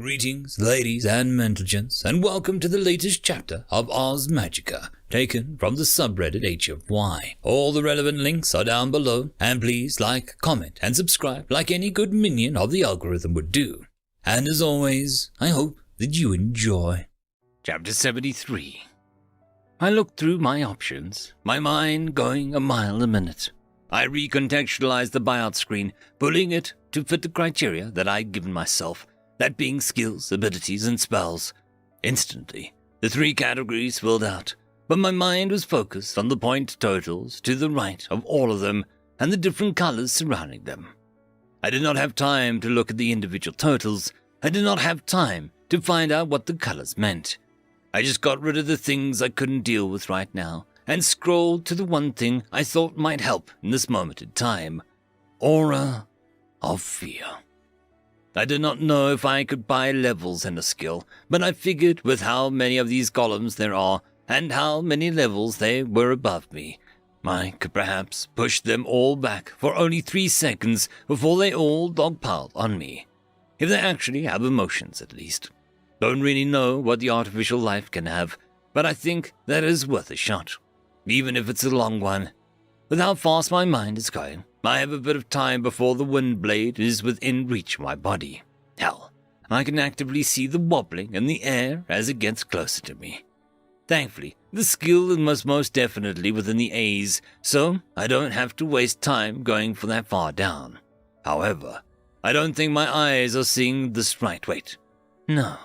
Greetings, ladies and gentlemen, and welcome to the latest chapter of Ars Magica, taken from the subreddit HFY. All the relevant links are down below, and please like, comment, and subscribe like any good minion of the algorithm would do. And as always, I hope that you enjoy. Chapter 73. I looked through my options, my mind going a mile a minute. I recontextualized the buyout screen, pulling it to fit the criteria that I'd given myself. That being skills, abilities, and spells. Instantly, the three categories filled out, but my mind was focused on the point totals to the right of all of them and the different colors surrounding them. I did not have time to look at the individual totals. I did not have time to find out what the colors meant. I just got rid of the things I couldn't deal with right now and scrolled to the one thing I thought might help in this moment in time. Aura of Fear. I did not know if I could buy levels in a skill, but I figured with how many of these golems there are and how many levels they were above me, I could perhaps push them all back for only 3 seconds before they all dogpiled on me. If they actually have emotions, at least. Don't really know what the artificial life can have, but I think that is worth a shot, even if it's a long one. With how fast my mind is going, I have a bit of time before the wind blade is within reach of my body. Hell, I can actively see the wobbling in the air as it gets closer to me. Thankfully, the skill is most definitely within the A's, so I don't have to waste time going for that far down. However, I don't think my eyes are seeing this right. Wait. No,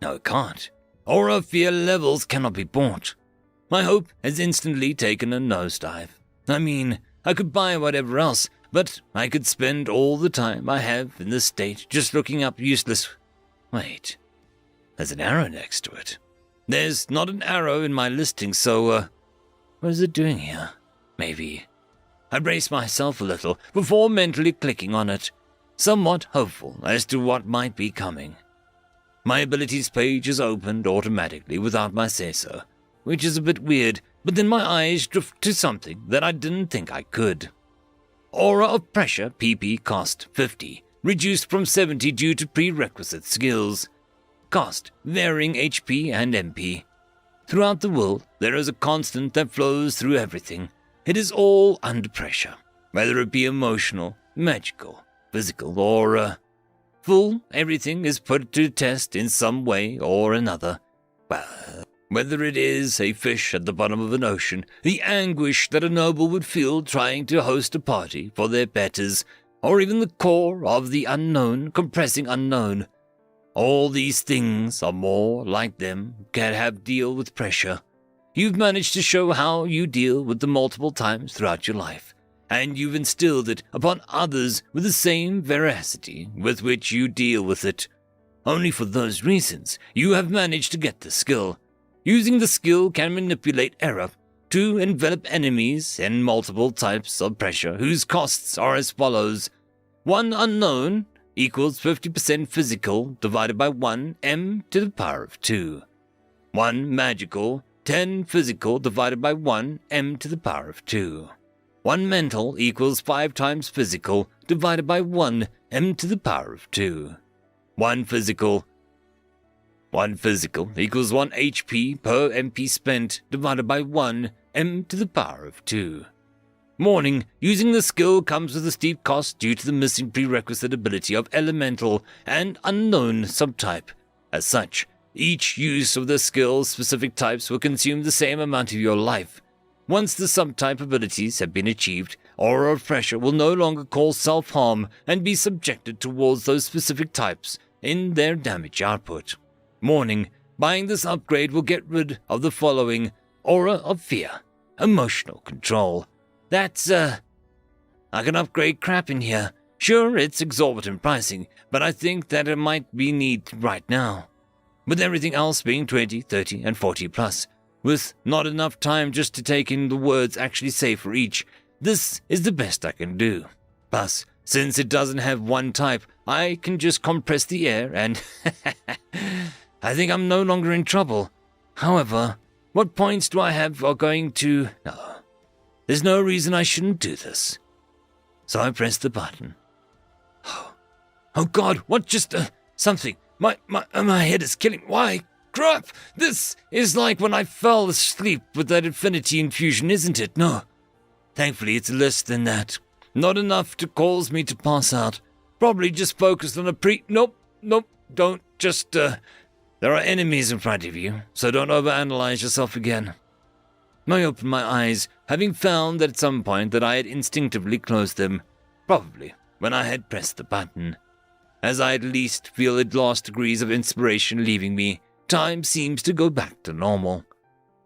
it can't. Aura of Fear levels cannot be bought. My hope has instantly taken a nosedive. I mean, I could buy whatever else, but I could spend all the time I have in this state just looking up useless... Wait, there's an arrow next to it. There's not an arrow in my listing, so, what is it doing here? Maybe. I braced myself a little before mentally clicking on it, somewhat hopeful as to what might be coming. My abilities page is opened automatically without my say-so, which is a bit weird, but then my eyes drift to something that I didn't think I could. Aura of Pressure PP cost 50, reduced from 70 due to prerequisite skills. Cost varying HP and MP. Throughout the world, there is a constant that flows through everything. It is all under pressure, whether it be emotional, magical, physical, or full. Everything is put to test in some way or another. Well, whether it is a fish at the bottom of an ocean, the anguish that a noble would feel trying to host a party for their betters, or even the core of the unknown compressing unknown. All these things are more like them can have deal with pressure. You've managed to show how you deal with the multiple times throughout your life, and you've instilled it upon others with the same veracity with which you deal with it. Only for those reasons, you have managed to get the skill. Using the skill can manipulate error to envelop enemies in multiple types of pressure whose costs are as follows. 1 unknown equals 50% physical divided by 1 m to the power of 2. 1 magical, 10 physical divided by 1 m to the power of 2. 1 mental equals 5 times physical divided by 1 m to the power of 2. 1 physical equals 1 HP per MP spent divided by 1 m to the power of 2. Warning, using the skill comes with a steep cost due to the missing prerequisite ability of elemental and unknown subtype. As such, each use of the skill's specific types will consume the same amount of your life. Once the subtype abilities have been achieved, Aura of Pressure will no longer cause self-harm and be subjected towards those specific types in their damage output. Warning, buying this upgrade will get rid of the following: Aura of Fear, Emotional Control. That's, I can upgrade crap in here. Sure, it's exorbitant pricing, but I think that it might be needed right now. With everything else being 20, 30, and 40 plus, with not enough time just to take in the words actually say for each, this is the best I can do. Plus, since it doesn't have one type, I can just compress the air and... I think I'm no longer in trouble. However, what points do I have are going to... No, there's no reason I shouldn't do this. So I pressed the button. Oh God, what just... something. My head is killing. Why? Crap! This is like when I fell asleep with that infinity infusion, isn't it? No. Thankfully, it's less than that. Not enough to cause me to pass out. Probably just focused on Nope, don't. Just, there are enemies in front of you, so don't overanalyze yourself again. I opened my eyes, having found that at some point that I had instinctively closed them. Probably when I had pressed the button. As I at least feel it lost degrees of inspiration leaving me, time seems to go back to normal.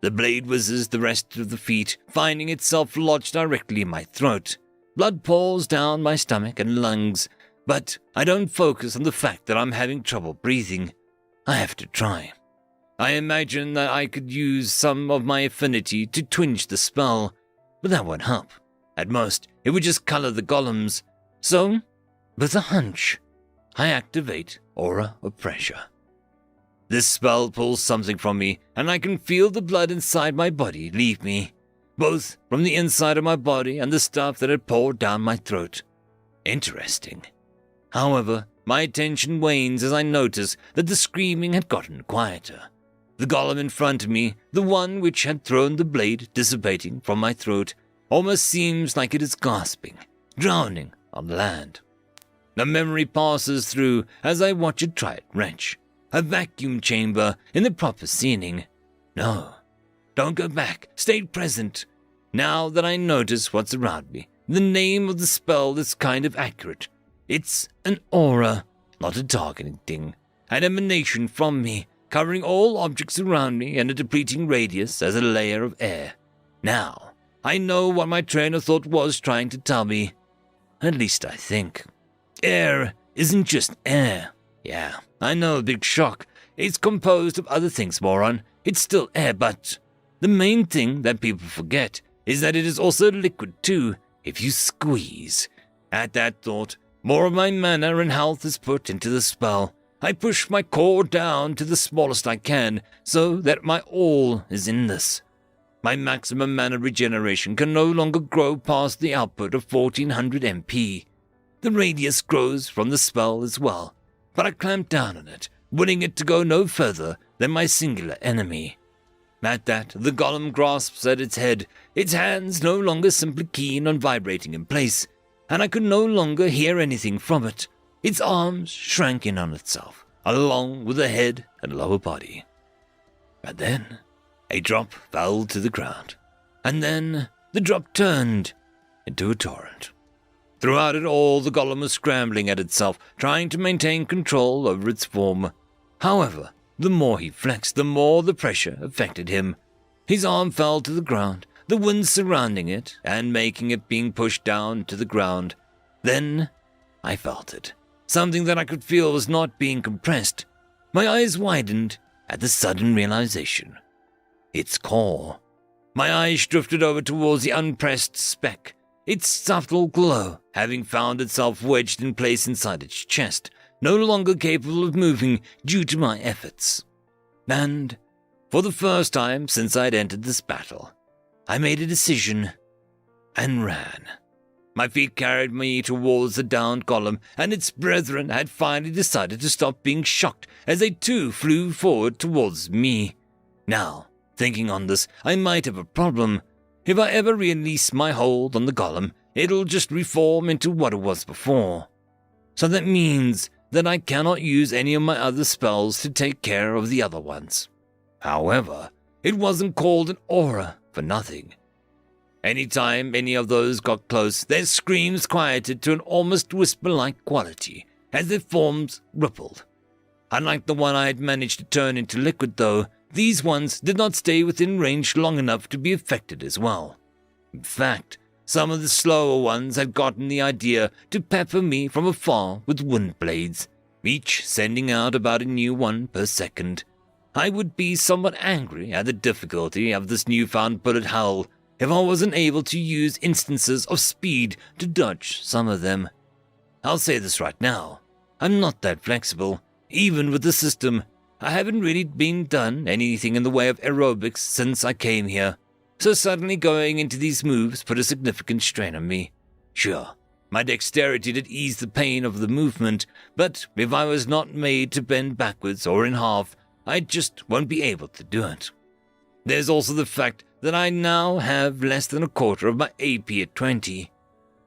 The blade whizzes the rest of the feet, finding itself lodged directly in my throat. Blood pours down my stomach and lungs, but I don't focus on the fact that I'm having trouble breathing. I have to try. I imagine that I could use some of my affinity to twinge the spell, but that won't help. At most, it would just color the golems. So, with a hunch, I activate Aura of Pressure. This spell pulls something from me, and I can feel the blood inside my body leave me, both from the inside of my body and the stuff that had poured down my throat. Interesting. However, my attention wanes as I notice that the screaming had gotten quieter. The golem in front of me, the one which had thrown the blade dissipating from my throat, almost seems like it is gasping, drowning on land. A memory passes through as I watch it try it wrench. A vacuum chamber in the proper scening. No, don't go back, stay present. Now that I notice what's around me, the name of the spell is kind of accurate. It's an aura, not a targeting thing, an emanation from me, covering all objects around me and a depleting radius as a layer of air. Now, I know what my train of thought was trying to tell me. At least I think. Air isn't just air. Yeah, I know, big shock. It's composed of other things, moron. It's still air, but the main thing that people forget is that it is also liquid too, if you squeeze. At that thought, more of my mana and health is put into the spell. I push my core down to the smallest I can, so that my all is in this. My maximum mana regeneration can no longer grow past the output of 1400 MP. The radius grows from the spell as well, but I clamp down on it, willing it to go no further than my singular enemy. At that, the golem grasps at its head, its hands no longer simply keen on vibrating in place, and I could no longer hear anything from it. Its arms shrank in on itself, along with the head and lower body. And then, a drop fell to the ground, and then the drop turned into a torrent. Throughout it all, the golem was scrambling at itself, trying to maintain control over its form. However, the more he flexed, the more the pressure affected him. His arm fell to the ground, the wind surrounding it and making it being pushed down to the ground. Then I felt it. Something that I could feel was not being compressed. My eyes widened at the sudden realization. Its core. My eyes drifted over towards the unpressed speck, its subtle glow having found itself wedged in place inside its chest, no longer capable of moving due to my efforts. And, for the first time since I'd entered this battle, I made a decision and ran. My feet carried me towards the downed golem, and its brethren had finally decided to stop being shocked as they too flew forward towards me. Now, thinking on this, I might have a problem. If I ever release my hold on the golem, it'll just reform into what it was before. So that means that I cannot use any of my other spells to take care of the other ones. However, it wasn't called an aura for nothing. Anytime any of those got close, their screams quieted to an almost whisper-like quality as their forms rippled. Unlike the one I had managed to turn into liquid, though, these ones did not stay within range long enough to be affected as well. In fact, some of the slower ones had gotten the idea to pepper me from afar with wind blades, each sending out about a new one per second. I would be somewhat angry at the difficulty of this newfound bullet hell if I wasn't able to use instances of speed to dodge some of them. I'll say this right now, I'm not that flexible. Even with the system, I haven't really done anything in the way of aerobics since I came here, so suddenly going into these moves put a significant strain on me. Sure, My dexterity did ease the pain of the movement, but if I was not made to bend backwards or in half, I just won't be able to do it. There's also the fact that I now have less than a quarter of my AP at 20.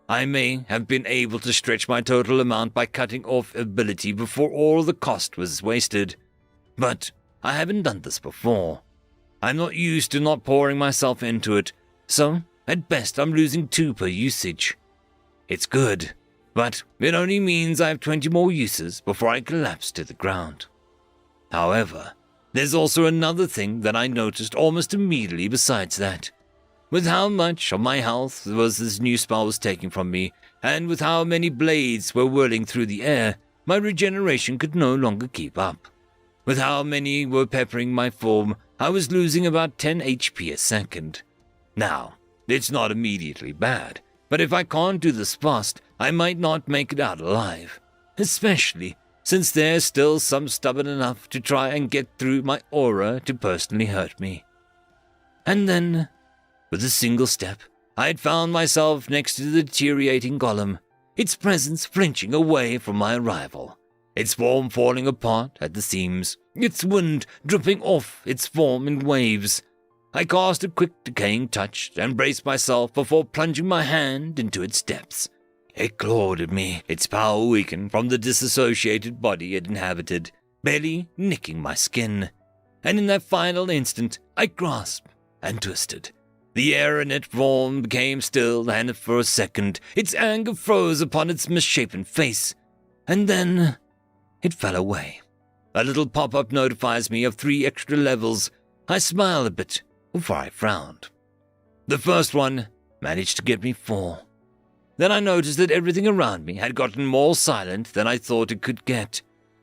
I may have been able to stretch my total amount by cutting off ability before all the cost was wasted, but I haven't done this before. I'm not used to not pouring myself into it, so at best I'm losing 2 per usage. It's good, but it only means I have 20 more uses before I collapse to the ground. However, there's also another thing that I noticed almost immediately besides that. With how much of my health this new spell was taking from me, and with how many blades were whirling through the air, my regeneration could no longer keep up. With how many were peppering my form, I was losing about 10 HP a second. Now, it's not immediately bad, but if I can't do this fast, I might not make it out alive. Especially since there's still some stubborn enough to try and get through my aura to personally hurt me. And then, with a single step, I had found myself next to the deteriorating golem, its presence flinching away from my arrival, its form falling apart at the seams, its wind dripping off its form in waves. I cast a quick decaying touch and braced myself before plunging my hand into its depths. It clawed at me, its power weakened from the disassociated body it inhabited, barely nicking my skin. And in that final instant, I grasped and twisted. The air in its form became still, and for a second, its anger froze upon its misshapen face. And then, it fell away. A little pop-up notifies me of 3 extra levels. I smile a bit before I frowned. The first one managed to get me 4. Then I noticed that everything around me had gotten more silent than I thought it could get.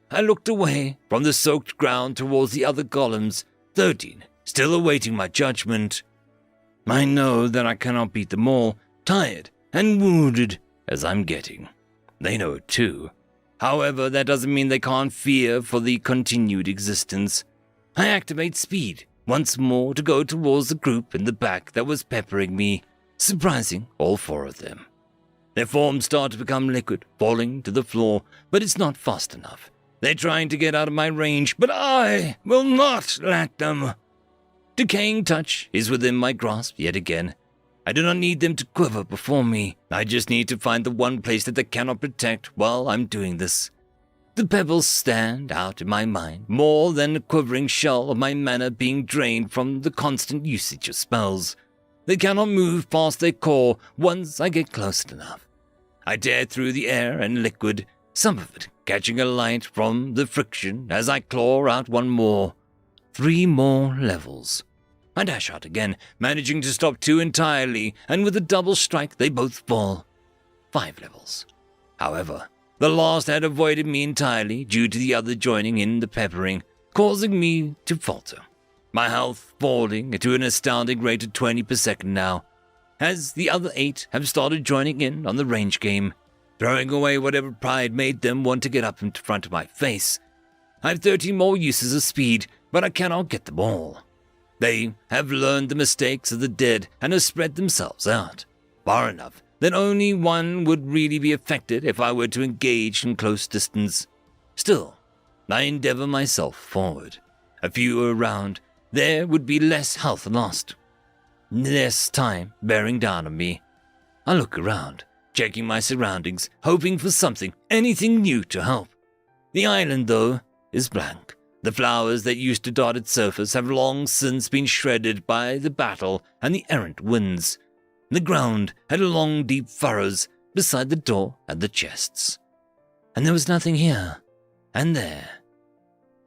I looked away from the soaked ground towards the other golems, 13, still awaiting my judgment. I know that I cannot beat them all, tired and wounded as I'm getting. They know it too. However, that doesn't mean they can't fear for the continued existence. I activate speed once more to go towards the group in the back that was peppering me, surprising all 4 of them. Their forms start to become liquid, falling to the floor, but it's not fast enough. They're trying to get out of my range, but I will not let them. Decaying touch is within my grasp yet again. I do not need them to quiver before me. I just need to find the one place that they cannot protect while I'm doing this. The pebbles stand out in my mind more than a quivering shell of my mana being drained from the constant usage of spells. They cannot move past their core once I get close enough. I tear through the air and liquid, some of it catching alight from the friction as I claw out one more. 3 more levels. I dash out again, managing to stop 2 entirely, and with a double strike they both fall. 5 levels. However, the last had avoided me entirely due to the other joining in the peppering, causing me to falter. My health falling to an astounding rate of 20 per second now, as the other 8 have started joining in on the range game, throwing away whatever pride made them want to get up in front of my face. I have 13 more uses of speed, but I cannot get them all. They have learned the mistakes of the dead and have spread themselves out, far enough that only one would really be affected if I were to engage from close distance. Still, I endeavor myself forward. A few around, there would be less health lost, less time bearing down on me. I look around, checking my surroundings, hoping for something, anything new to help. The island, though, is blank. The flowers that used to dot its surface have long since been shredded by the battle and the errant winds. The ground had long, deep furrows beside the door and the chests. And there was nothing here and there.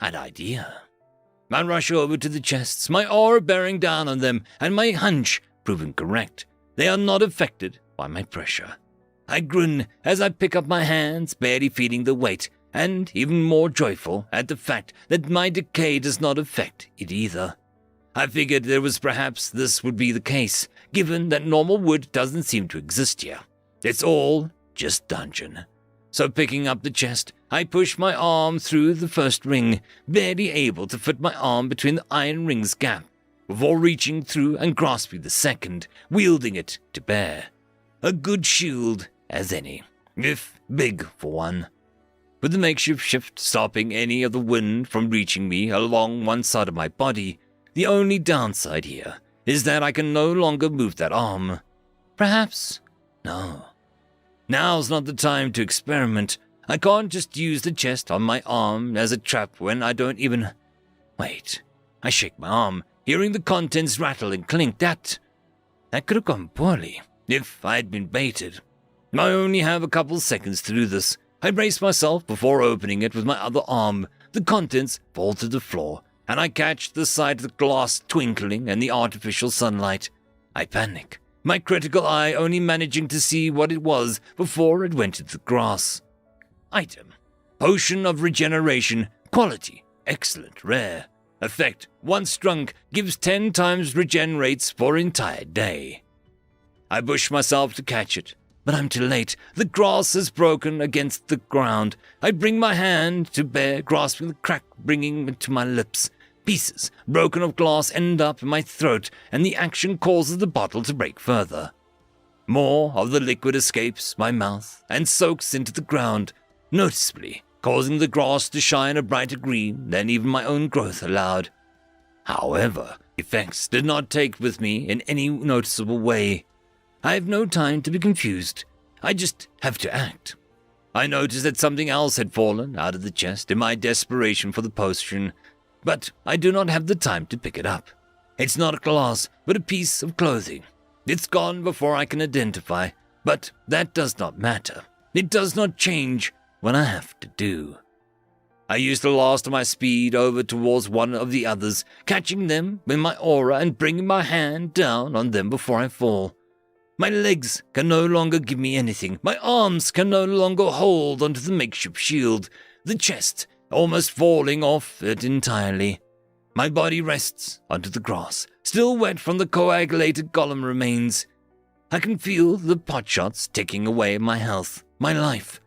An idea. I rush over to the chests, my aura bearing down on them, and my hunch proving correct. They are not affected by my pressure. I grin as I pick up my hands, barely feeling the weight, and even more joyful at the fact that my decay does not affect it either. I figured perhaps this would be the case, given that normal wood doesn't seem to exist here. It's all just dungeon. So picking up the chest, I push my arm through the first ring, barely able to fit my arm between the iron ring's gap, before reaching through and grasping the second, wielding it to bear. A good shield as any, if big for one. With the makeshift shift stopping any of the wind from reaching me along one side of my body, the only downside here is that I can no longer move that arm. Perhaps? No. Now's not the time to experiment. I can't just use the chest on my arm as a trap when I don't even... Wait. I shake my arm, hearing the contents rattle and clink. That could have gone poorly if I had been baited. I only have a couple seconds to do this. I brace myself before opening it with my other arm. The contents fall to the floor, and I catch the side of the glass twinkling in the artificial sunlight. I panic, my critical eye only managing to see what it was before it went into the grass. Item: Potion of Regeneration, quality, excellent, rare. Effect: once drunk, gives 10 times regenerates for entire day. I push myself to catch it, but I'm too late. The grass has broken against the ground. I bring my hand to bear, grasping the crack, bringing it to my lips. Pieces, broken of glass, end up in my throat, and the action causes the bottle to break further. More of the liquid escapes my mouth and soaks into the ground, noticeably causing the grass to shine a brighter green than even my own growth allowed. However, effects did not take with me in any noticeable way. I have no time to be confused. I just have to act. I noticed that something else had fallen out of the chest in my desperation for the potion, but I do not have the time to pick it up. It's not a glass, but a piece of clothing. It's gone before I can identify, but that does not matter. It does not change what I have to do. I use the last of my speed over towards one of the others, catching them in my aura and bringing my hand down on them before I fall. My legs can no longer give me anything. My arms can no longer hold onto the makeshift shield. The chest almost falling off it entirely. My body rests onto the grass, still wet from the coagulated golem remains. I can feel the potshots ticking away at my health, my life.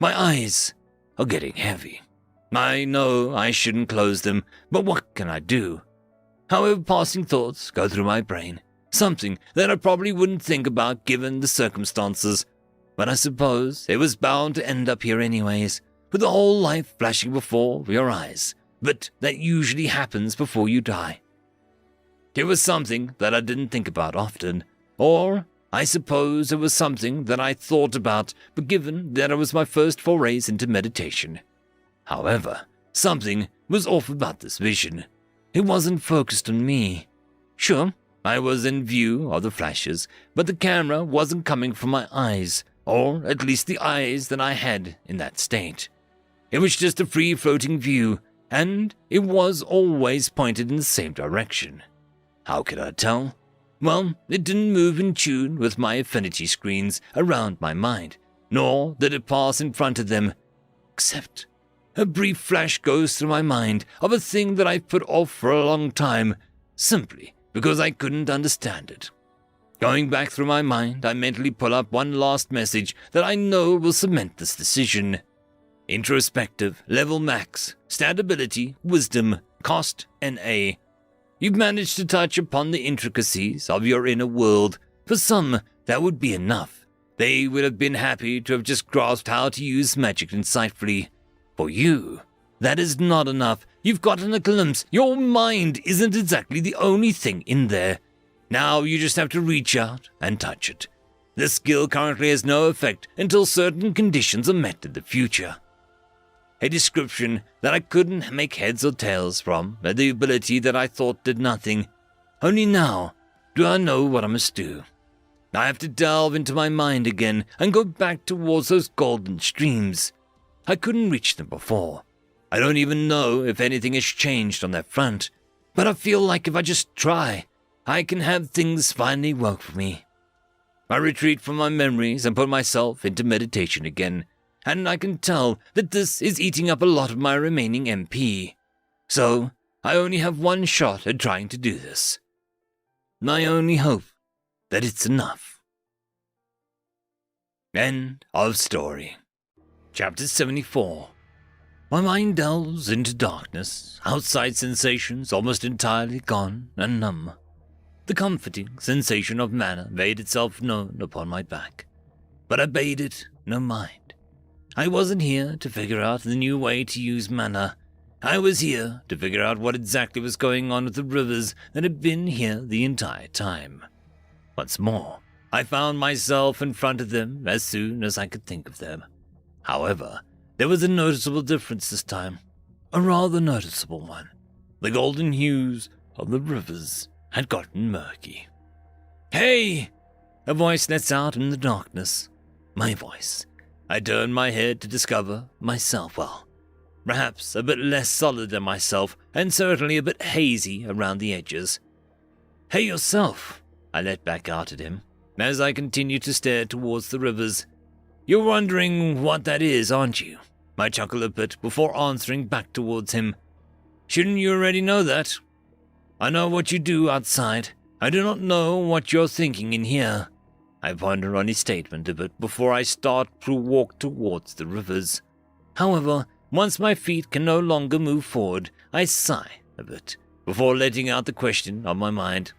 My eyes are getting heavy. I know I shouldn't close them, but what can I do? However, passing thoughts go through my brain. Something that I probably wouldn't think about given the circumstances. But I suppose it was bound to end up here anyways, with the whole life flashing before your eyes. But that usually happens before you die. It was something that I didn't think about often, or I suppose it was something that I thought about, but given that it was my first forays into meditation. However, something was off about this vision. It wasn't focused on me. Sure, I was in view of the flashes, but the camera wasn't coming from my eyes, or at least the eyes that I had in that state. It was just a free-floating view, and it was always pointed in the same direction. How could I tell? Well, it didn't move in tune with my affinity screens around my mind, nor did it pass in front of them, except a brief flash goes through my mind of a thing that I've put off for a long time, simply because I couldn't understand it. Going back through my mind, I mentally pull up one last message that I know will cement this decision. Introspective, level max, stat ability, wisdom, cost, NA. You've managed to touch upon the intricacies of your inner world. For some, that would be enough. They would have been happy to have just grasped how to use magic insightfully. For you, that is not enough. You've gotten a glimpse. Your mind isn't exactly the only thing in there. Now you just have to reach out and touch it. This skill currently has no effect until certain conditions are met in the future. A description that I couldn't make heads or tails from, the ability that I thought did nothing. Only now do I know what I must do. I have to delve into my mind again and go back towards those golden streams. I couldn't reach them before. I don't even know if anything has changed on that front, but I feel like if I just try, I can have things finally work for me. I retreat from my memories and put myself into meditation again, and I can tell that this is eating up a lot of my remaining MP. So, I only have one shot at trying to do this. I only hope that it's enough. End of story. Chapter 74. My mind delves into darkness, outside sensations almost entirely gone and numb. The comforting sensation of mana made itself known upon my back. but I paid it no mind. I wasn't here to figure out the new way to use mana. I was here to figure out what exactly was going on with the rivers that had been here the entire time. Once more, I found myself in front of them as soon as I could think of them. However, there was a noticeable difference this time, a rather noticeable one. The golden hues of the rivers had gotten murky. "Hey!" a voice lets out in the darkness. My voice. I turn my head to discover myself, well, perhaps a bit less solid than myself, and certainly a bit hazy around the edges. "Hey yourself," I let back out at him, as I continue to stare towards the rivers. "You're wondering what that is, aren't you?" I chuckle a bit before answering back towards him. "Shouldn't you already know that? I know what you do outside. I do not know what you're thinking in here." I ponder on his statement a bit before I start to walk towards the rivers. However, once my feet can no longer move forward, I sigh a bit before letting out the question on my mind.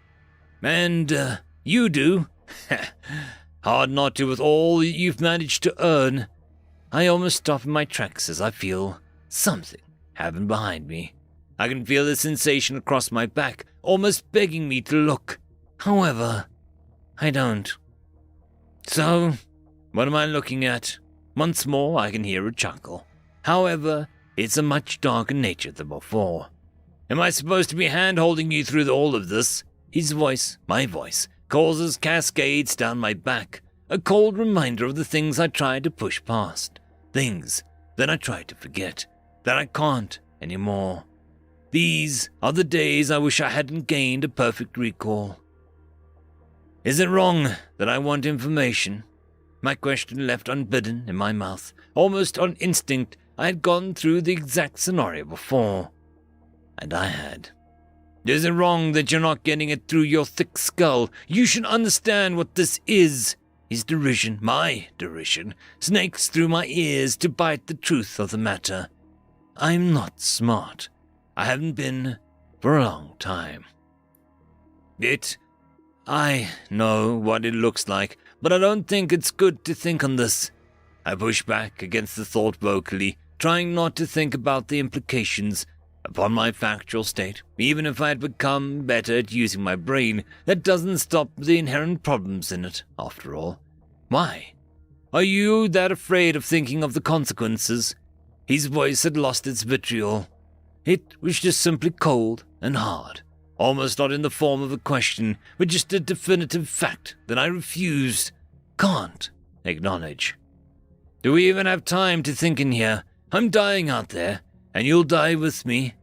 "And, you do?" "Hard not to with all you've managed to earn." I almost stop in my tracks as I feel something happen behind me. I can feel the sensation across my back, almost begging me to look. However, I don't. So, what am I looking at? Once more I can hear a chuckle. However, it's a much darker nature than before. "Am I supposed to be hand-holding you through all of this?" His voice, my voice, causes cascades down my back, a cold reminder of the things I tried to push past, things that I tried to forget, that I can't anymore. These are the days I wish I hadn't gained a perfect recall. "Is it wrong that I want information?" My question left unbidden in my mouth. Almost on instinct, I had gone through the exact scenario before. And I had. "Is it wrong that you're not getting it through your thick skull? You should understand what this is." His derision, my derision, snakes through my ears to bite the truth of the matter. I'm not smart. I haven't been for a long time. I know what it looks like, but I don't think it's good to think on this. I push back against the thought vocally, trying not to think about the implications upon my factual state. Even if I had become better at using my brain, that doesn't stop the inherent problems in it, after all. Why? Are you that afraid of thinking of the consequences? His voice had lost its vitriol. It was just simply cold and hard, almost not in the form of a question, but just a definitive fact that I can't acknowledge. Do we even have time to think in here? I'm dying out there, and you'll die with me.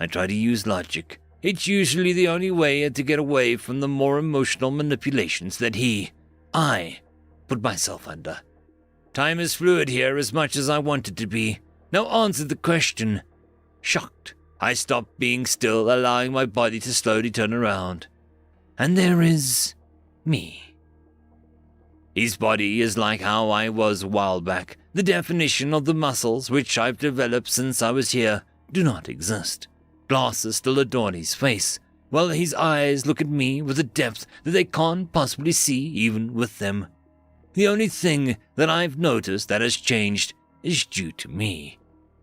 I try to use logic. It's usually the only way to get away from the more emotional manipulations that I put myself under. Time is fluid here as much as I want it to be. Now answer the question. Shocked, I stop being still, allowing my body to slowly turn around. And there is me. His body is like how I was a while back. The definition of the muscles which I've developed since I was here do not exist. Glasses still adorn his face, while his eyes look at me with a depth that they can't possibly see even with them. The only thing that I've noticed that has changed is due to me.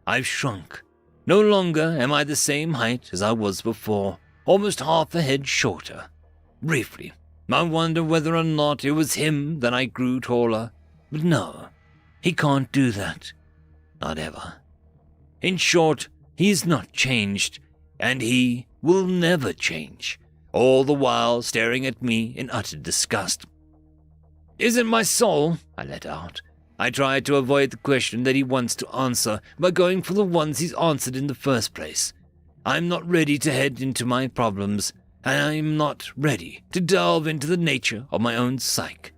I've shrunk. No longer am I the same height as I was before, almost half a head shorter. Briefly, I wonder whether or not it was him that I grew taller, but no, he can't do that. Not ever. In short, he's not changed, and he will never change, all the while staring at me in utter disgust. Is it my soul? I let out. I tried to avoid the question that he wants to answer by going for the ones he's answered in the first place. I'm not ready to head into my problems, and I'm not ready to delve into the nature of my own psyche.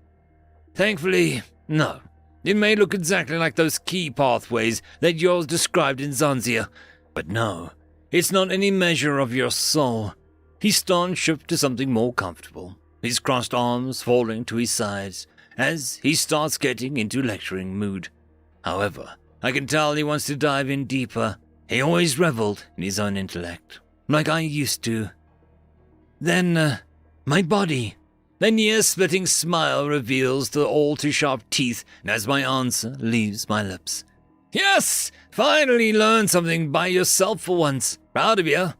Thankfully, no. It may look exactly like those key pathways that yours described in Zanzia, but no, it's not any measure of your soul. He's shifted to something more comfortable, his crossed arms falling to his sides, as he starts getting into lecturing mood. However, I can tell he wants to dive in deeper. He always reveled in his own intellect, like I used to. Then, my body. Then ear-splitting smile reveals the all-too-sharp teeth as my answer leaves my lips. Yes! Finally learned something by yourself for once. Proud of you.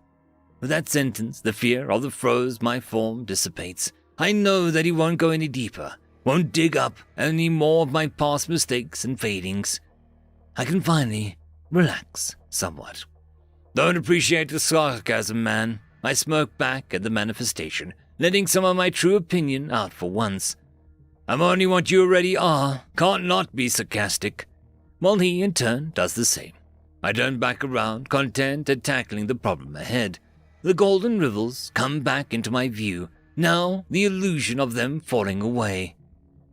With that sentence, the fear of the froze my form dissipates. I know that he won't go any deeper, won't dig up any more of my past mistakes and fadings. I can finally relax somewhat. Don't appreciate the sarcasm, man. I smirk back at the manifestation, letting some of my true opinion out for once. I'm only what you already are, can't not be sarcastic. While he, in turn, does the same. I turn back around, content at tackling the problem ahead. The golden rivers come back into my view, now the illusion of them falling away.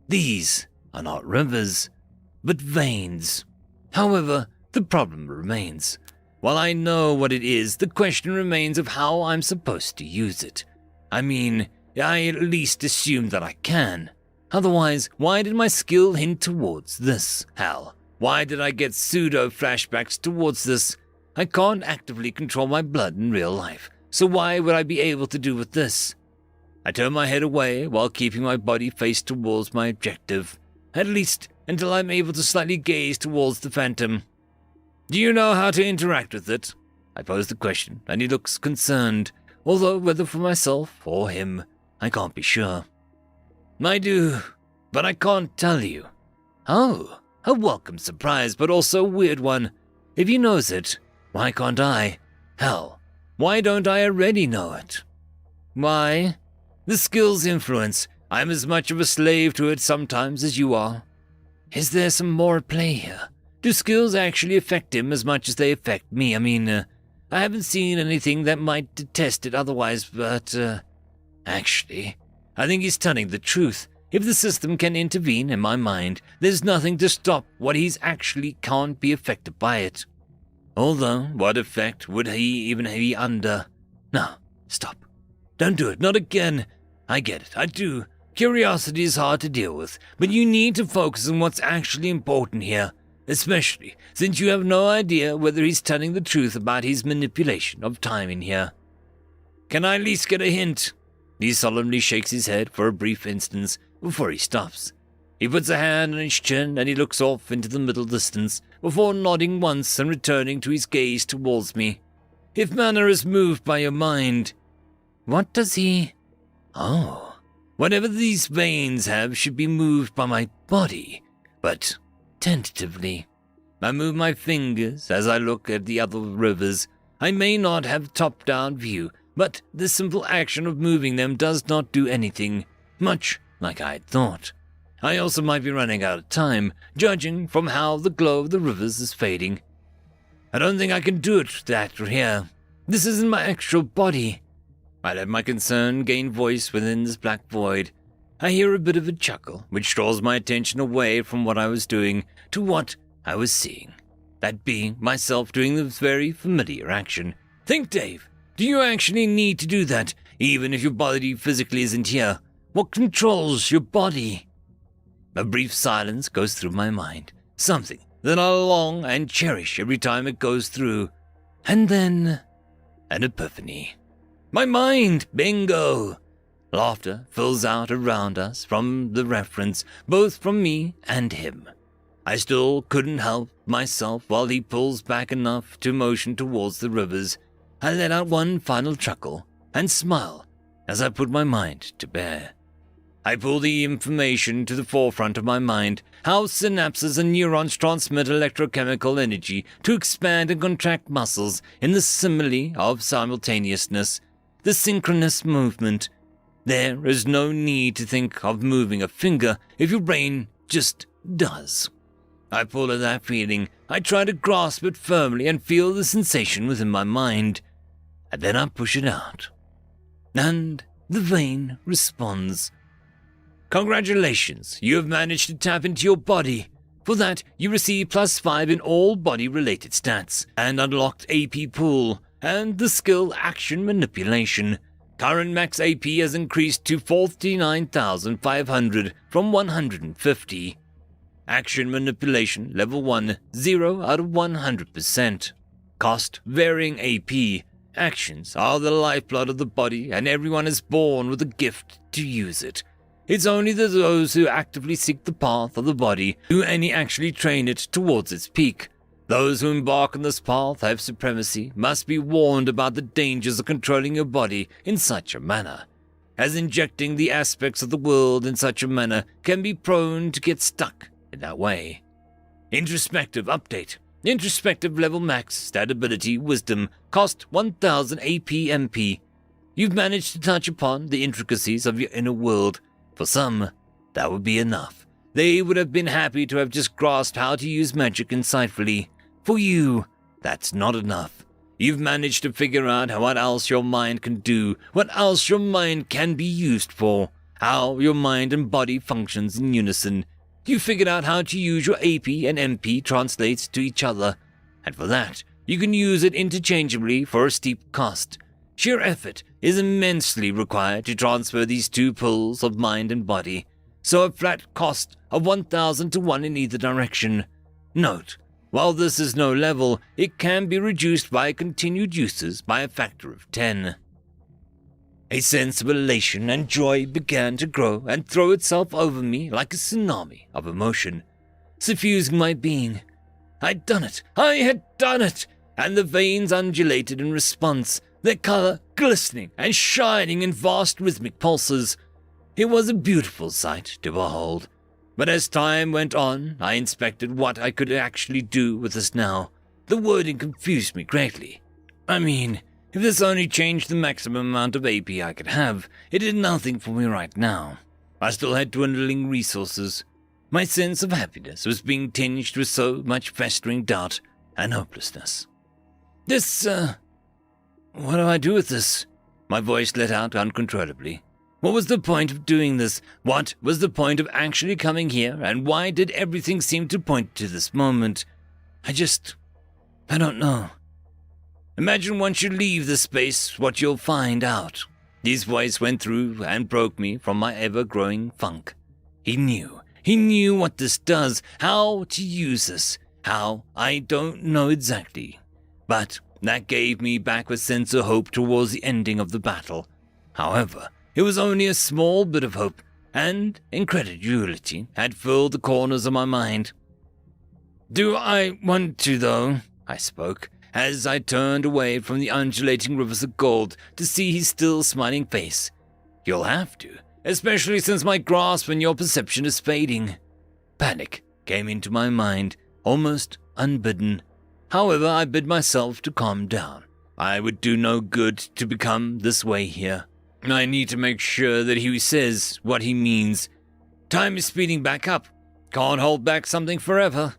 These are not rivers, but veins. However, the problem remains. While I know what it is, the question remains of how I'm supposed to use it. I mean, I at least assume that I can. Otherwise, why did my skill hint towards this? Hell, why did I get pseudo-flashbacks towards this? I can't actively control my blood in real life, so why would I be able to do with this? I turn my head away while keeping my body faced towards my objective, at least until I'm able to slightly gaze towards the phantom. Do you know how to interact with it? I pose the question, and he looks concerned, although whether for myself or him, I can't be sure. I do, but I can't tell you. Oh, a welcome surprise, but also a weird one. If he knows it, why can't I? Hell, why don't I already know it? Why? The skill's influence. I'm as much of a slave to it sometimes as you are. Is there some more at play here? Do skills actually affect him as much as they affect me? I mean, I haven't seen anything that might detest it otherwise, but, actually, I think he's telling the truth. If the system can intervene in my mind, there's nothing to stop what he's actually can't be affected by it. Although, what effect would he even be under? No, stop. Don't do it, not again. I get it, I do. Curiosity is hard to deal with, but you need to focus on what's actually important here, especially since you have no idea whether he's telling the truth about his manipulation of time in here. Can I at least get a hint? He solemnly shakes his head for a brief instance before he stops. He puts a hand on his chin and he looks off into the middle distance before nodding once and returning to his gaze towards me. If manner is moved by your mind, what does he... Oh, whatever these veins have should be moved by my body, but tentatively. I move my fingers as I look at the other rivers. I may not have top-down view, but the simple action of moving them does not do anything, much like I had thought. I also might be running out of time, judging from how the glow of the rivers is fading. I don't think I can do it that here. This isn't my actual body. I let my concern gain voice within this black void. I hear a bit of a chuckle, which draws my attention away from what I was doing to what I was seeing. That being myself doing this very familiar action. Think, Dave, do you actually need to do that, even if your body physically isn't here? What controls your body? A brief silence goes through my mind, something that I long and cherish every time it goes through. And then, an epiphany. My mind, bingo! Laughter fills out around us from the reference, both from me and him. I still couldn't help myself while he pulls back enough to motion towards the rivers. I let out one final chuckle and smile as I put my mind to bear. I pull the information to the forefront of my mind, how synapses and neurons transmit electrochemical energy to expand and contract muscles in the simile of simultaneousness, the synchronous movement. There is no need to think of moving a finger if your brain just does. I pull at that feeling. I try to grasp it firmly and feel the sensation within my mind. And then I push it out. And the vein responds. Congratulations, you have managed to tap into your body. For that, you receive +5 in all body-related stats, and unlocked AP pool, and the skill Action Manipulation. Current max AP has increased to 49,500 from 150. Action Manipulation Level 1, 0 out of 100%. Cost varying AP. Actions are the lifeblood of the body, and everyone is born with a gift to use it. It's only those who actively seek the path of the body who actually train it towards its peak. Those who embark on this path have supremacy must be warned about the dangers of controlling your body in such a manner, as injecting the aspects of the world in such a manner can be prone to get stuck in that way. Introspective update. Introspective level max, stat ability, wisdom, cost 1000 AP MP. You've managed to touch upon the intricacies of your inner world. For some, that would be enough. They would have been happy to have just grasped how to use magic insightfully. For you, that's not enough. You've managed to figure out what else your mind can do, what else your mind can be used for, how your mind and body functions in unison. You figured out how to use your AP and MP translates to each other, and for that, you can use it interchangeably for a steep cost. Sheer effort is immensely required to transfer these two poles of mind and body, so a flat cost of 1000 to 1 in either direction. Note, while this is no level, it can be reduced by continued uses by a factor of 10. A sense of elation and joy began to grow and throw itself over me like a tsunami of emotion, suffusing my being. I'd done it! I had done it! And the veins undulated in response, their color glistening and shining in vast rhythmic pulses. It was a beautiful sight to behold. But as time went on, I inspected what I could actually do with this now. The wording confused me greatly. I mean, if this only changed the maximum amount of AP I could have, it did nothing for me right now. I still had dwindling resources. My sense of happiness was being tinged with so much festering doubt and hopelessness. What do I do with this? My voice let out uncontrollably. What was the point of doing this? What was the point of actually coming here, and why did everything seem to point to this moment? I don't know. Imagine once you leave this space what you'll find out. His voice went through and broke me from my ever-growing funk. He knew what this does, how to use this, how, I don't know exactly. But that gave me back a sense of hope towards the ending of the battle. However, it was only a small bit of hope, and incredulity had filled the corners of my mind. Do I want to, though? I spoke, as I turned away from the undulating rivers of gold to see his still smiling face. You'll have to, especially since my grasp and your perception is fading. Panic came into my mind, almost unbidden. However, I bid myself to calm down. I would do no good to become this way here. I need to make sure that he says what he means. Time is speeding back up. Can't hold back something forever.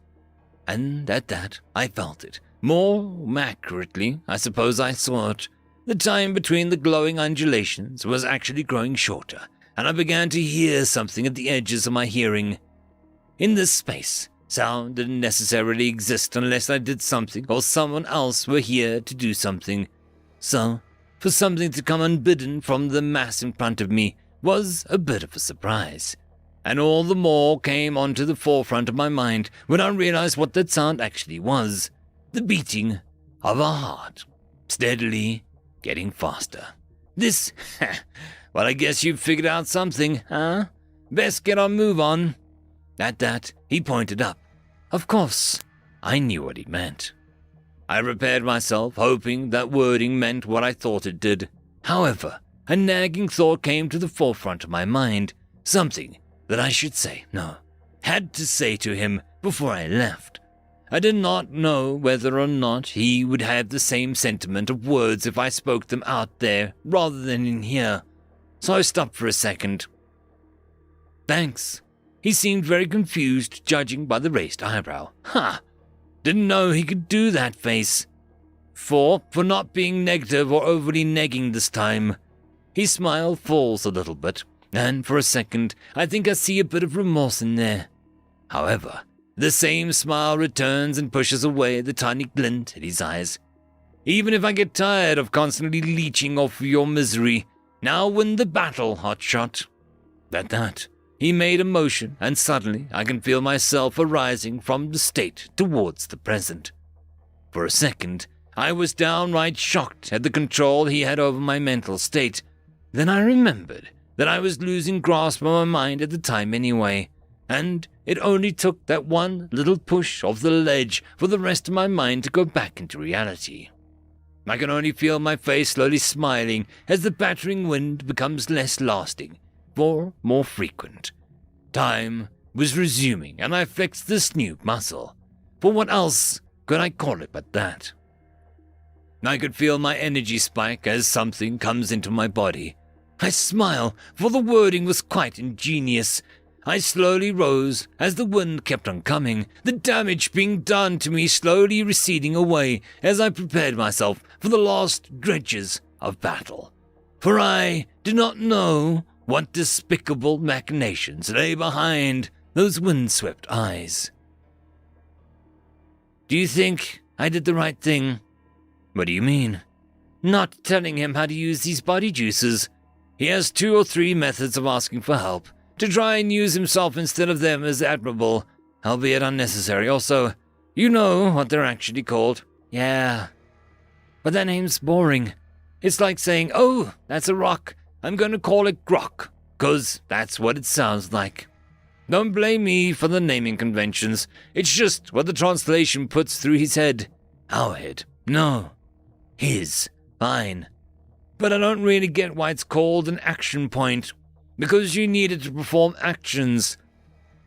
And at that, I felt it. More accurately, I suppose I saw it. The time between the glowing undulations was actually growing shorter, and I began to hear something at the edges of my hearing. In this space, sound didn't necessarily exist unless I did something or someone else were here to do something. So, for something to come unbidden from the mass in front of me was a bit of a surprise. And all the more came onto the forefront of my mind when I realized what that sound actually was. The beating of a heart, steadily getting faster. Well, I guess you've figured out something, huh? Best get our move on. At that, he pointed up. Of course, I knew what he meant. I prepared myself, hoping that wording meant what I thought it did. However, a nagging thought came to the forefront of my mind, something that I should say, had to say to him before I left. I did not know whether or not he would have the same sentiment of words if I spoke them out there rather than in here, so I stopped for a second. Thanks. He seemed very confused, judging by the raised eyebrow. Didn't know he could do that face. For not being negative or overly negging this time. His smile falls a little bit, and for a second I think I see a bit of remorse in there. However, the same smile returns and pushes away the tiny glint at his eyes. Even if I get tired of constantly leeching off your misery, now win the battle, hotshot. At that, he made a motion, and suddenly I can feel myself arising from the state towards the present. For a second, I was downright shocked at the control he had over my mental state. Then I remembered that I was losing grasp of my mind at the time anyway, and it only took that one little push off the ledge for the rest of my mind to go back into reality. I can only feel my face slowly smiling as the battering wind becomes less lasting, or more frequent. Time was resuming, and I flexed this new muscle. For what else could I call it but that? I could feel my energy spike as something comes into my body. I smile, for the wording was quite ingenious. I slowly rose as the wind kept on coming, the damage being done to me slowly receding away as I prepared myself for the last dredges of battle. For I did not know what despicable machinations lay behind those windswept eyes. Do you think I did the right thing? What do you mean? Not telling him how to use these body juices. He has 2 or 3 methods of asking for help. To try and use himself instead of them is admirable, albeit unnecessary. Also, you know what they're actually called. Yeah. But that name's boring. It's like saying, oh, that's a rock. I'm going to call it Grok, 'cause that's what it sounds like. Don't blame me for the naming conventions. It's just what the translation puts through his head. Our head. No. His. Fine. But I don't really get why it's called an action point. Because you need it to perform actions.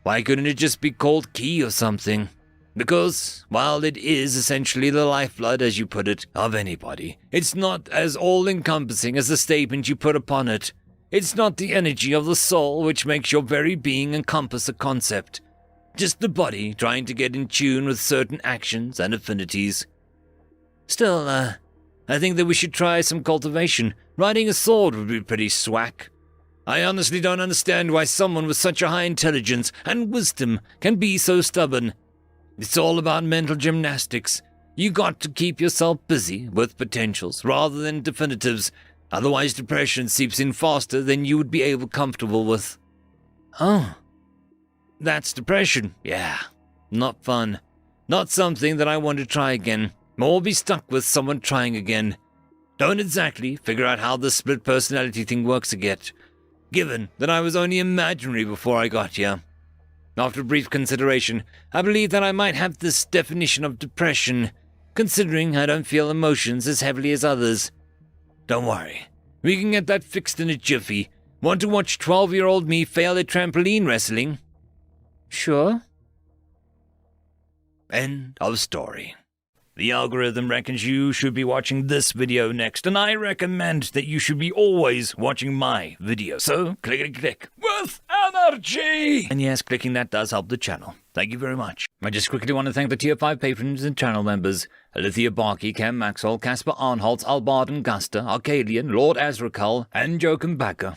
Why couldn't it just be called ki or something? Because, while it is essentially the lifeblood, as you put it, of anybody, it's not as all-encompassing as the statement you put upon it. It's not the energy of the soul which makes your very being encompass a concept. Just the body trying to get in tune with certain actions and affinities. Still, I think that we should try some cultivation. Riding a sword would be pretty swack. I honestly don't understand why someone with such a high intelligence and wisdom can be so stubborn. It's all about mental gymnastics. You got to keep yourself busy with potentials rather than definitives, otherwise depression seeps in faster than you would be able comfortable with. Oh, that's depression. Yeah, not fun. Not something that I want to try again, or be stuck with someone trying again. Don't exactly figure out how this split personality thing works again, given that I was only imaginary before I got here. After brief consideration, I believe that I might have this definition of depression, considering I don't feel emotions as heavily as others. Don't worry, we can get that fixed in a jiffy. Want to watch 12-year-old me fail at trampoline wrestling? Sure. End of story. The algorithm reckons you should be watching this video next, and I recommend that you should be always watching my video. So, click with energy! And yes, clicking that does help the channel. Thank you very much. I just quickly want to thank the Tier 5 patrons and channel members: Alithia Barkey, Cam Maxwell, Casper Arnholtz, Albarden Guster, Arcadian, Lord Azrakal, and Joachim Backer.